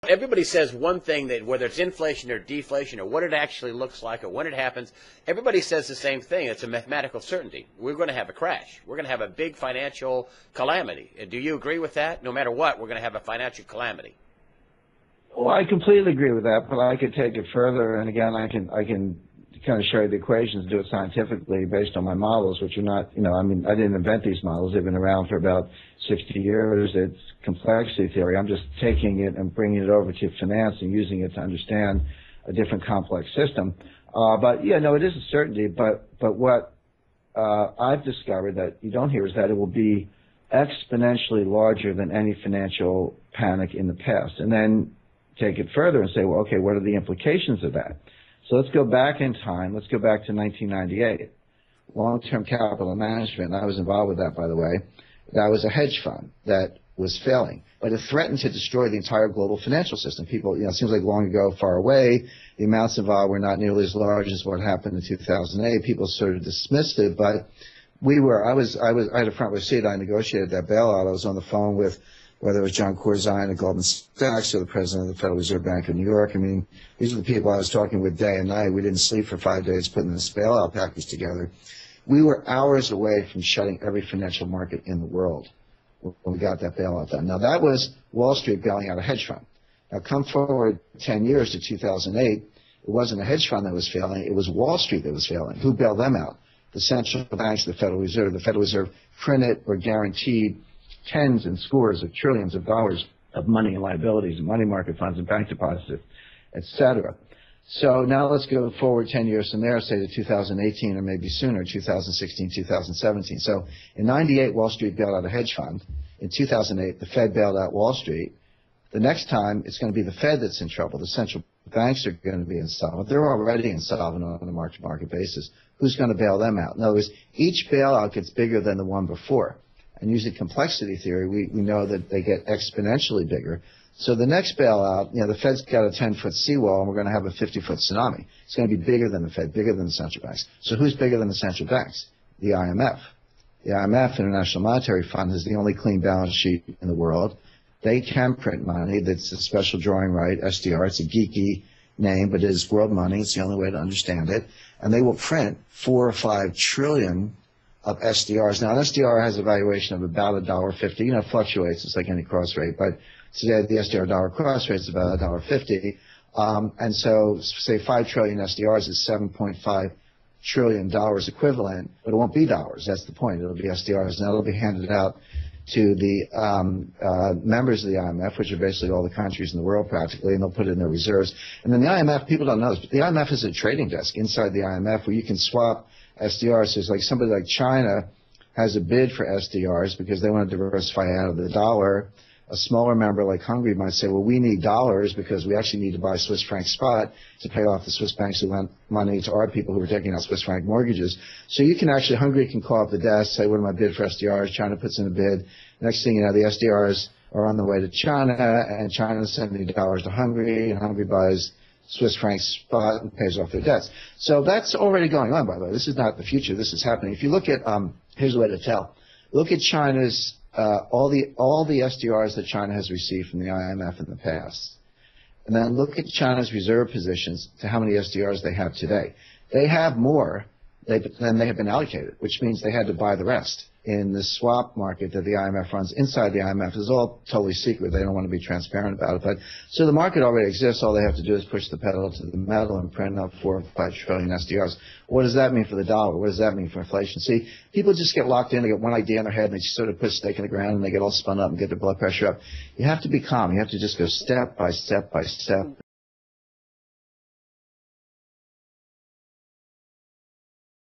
Everybody says one thing, that whether it's inflation or deflation or what it actually looks like or when it happens, everybody says the same thing. It's a mathematical certainty. We're going to have a crash. We're going to have a big financial calamity. Do you agree with that? No matter what, we're going to have a financial calamity. Well, I completely agree with that, but I could take it further, and again, I can kind of show you the equations, do it scientifically based on my models, which are not, I didn't invent these models. They've been around for about 60 years. It's complexity theory. I'm just taking it and bringing it over to finance and using it to understand a different complex system. But yeah, no, it is a certainty, but what I've discovered that you don't hear is that it will be exponentially larger than any financial panic in the past. And then take it further and say, well, okay, what are the implications of that? So let's go back in time. Let's go back to 1998. Long-term capital management, and I was involved with that, by the way. That was a hedge fund that was failing, but it threatened to destroy the entire global financial system. People, it seems like long ago, far away. The amounts involved were not nearly as large as what happened in 2008. People sort of dismissed it, but I had a front row seat. I negotiated that bailout. I was on the phone with, whether it was John Corzine at Goldman Sachs or the president of the Federal Reserve Bank of New York. These are the people I was talking with day and night. We didn't sleep for 5 days putting this bailout package together. We were hours away from shutting every financial market in the world when we got that bailout done. Now, that was Wall Street bailing out a hedge fund. Now, come forward 10 years to 2008, it wasn't a hedge fund that was failing. It was Wall Street that was failing. Who bailed them out? The central banks, the Federal Reserve. The Federal Reserve printed or guaranteed tens and scores of trillions of dollars of money and liabilities and money market funds and bank deposits, et cetera. So now let's go forward 10 years from there, say to 2018 or maybe sooner, 2016, 2017. So in 98, Wall Street bailed out a hedge fund. In 2008, the Fed bailed out Wall Street. The next time, it's going to be the Fed that's in trouble. The central banks are going to be insolvent. They're already insolvent on a market-to-market basis. Who's going to bail them out? In other words, each bailout gets bigger than the one before. And using complexity theory, we know that they get exponentially bigger. So the next bailout, the Fed's got a 10-foot seawall, and we're going to have a 50-foot tsunami. It's going to be bigger than the Fed, bigger than the central banks. So who's bigger than the central banks? The IMF. The IMF, International Monetary Fund, is the only clean balance sheet in the world. They can print money. That's a special drawing right, SDR. It's a geeky name, but it is world money. It's the only way to understand it. And they will print 4 or 5 trillion of SDRs. Now, an SDR has a valuation of about $1.50. It fluctuates. It's like any cross rate. But today, the SDR dollar cross rate is about $1.50. And so, say 5 trillion SDRs is $7.5 trillion equivalent, but it won't be dollars. That's the point. It'll be SDRs. Now, it'll be handed out to the members of the IMF, which are basically all the countries in the world practically, and they'll put it in their reserves. And then the IMF, people don't know this, but the IMF is a trading desk inside the IMF where you can swap SDRs. So it's like somebody like China has a bid for SDRs because they want to diversify out of the dollar. A smaller member like Hungary might say, well, we need dollars because we actually need to buy Swiss franc spot to pay off the Swiss banks who lent money to our people who were taking out Swiss franc mortgages. So you can actually, Hungary can call up the desk, say, what am I bid for SDRs? China puts in a bid. Next thing you know, the SDRs are on the way to China, and China's sending dollars to Hungary, and Hungary buys Swiss franc spot and pays off their debts. So that's already going on, by the way. This is not the future. This is happening. If you look at, here's a way to tell. Look at China's, all the SDRs that China has received from the IMF in the past. And then look at China's reserve positions to how many SDRs they have today. They have more than they have been allocated, which means they had to buy the rest. In the swap market that the IMF runs inside the IMF is all totally secret. They don't want to be transparent about it. But so the market already exists. All they have to do is push the pedal to the metal and print up 4 or 5 trillion SDRs. What does that mean for the dollar? What does that mean for inflation? See, people just get locked in. They get one idea in their head, and they just sort of put a stake in the ground, and they get all spun up and get their blood pressure up. You have to be calm. You have to just go step by step by step.